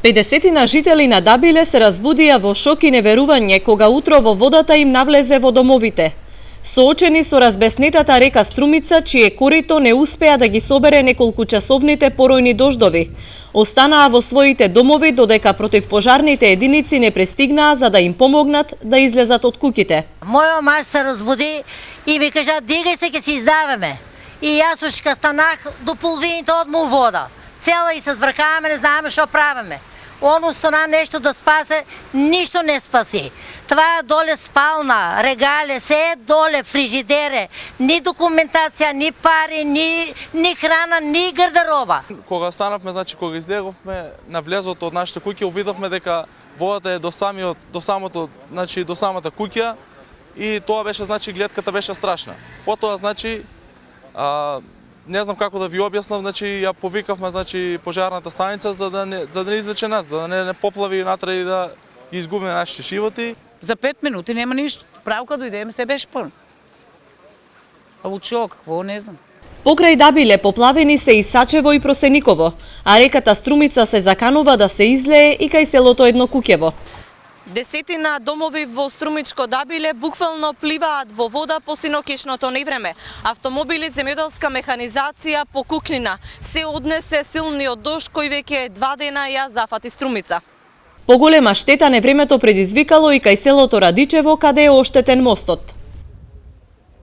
50 жители на Дабиле се разбудија во шок и неверување кога утрово водата им навлезе во домовите. Соочени со разбеснетата река Струмица, чие корито не успеа да ги собере неколкучасовните поројни дождови. Останаа во своите домови додека противпожарните единици не пристигнаа за да им помогнат да излезат од куќите. Мојот маж се разбуди и ми кажа: "Дигај се, ќе се издаваме." И јас ушка станах до половината од му вода. Цела и се збркаваме, не знаеме што правиме. Он стана нешто да спасе, ништо не спаси. Това доле спална, регале, се доле, фрижидере, ни документација, ни пари, ни храна, ни гардероба. Кога станавме, значи кога излеговме на влезот од нашите куќи, увидовме дека водата е до самата куќа и тоа беше, значи, гледката беше страшна. Потоа, значи, не знам како да ви објаснам, значи ја повикавме, значи, пожарната станица за да не извлече нас, за да не поплави натре и да изгубиме нашите животи. За 5 минути нема ништо. Правка дојдеме, се беше полно. А учио какво, не знам. Покрај Дабиле поплавени се и Сачево и Просениково, а реката Струмица се заканува да се излее и кај селото Еднокуќево. Десетина домови во Струмичко Дабиле буквално пливаат во вода по синокишното невреме. Автомобили, земјоделска механизација, покукнина. Се однесе силниот дожд кој веќе 2 дена ја зафати Струмица. Поголема штета невремето предизвикало и кај селото Радичево, каде е оштетен мостот.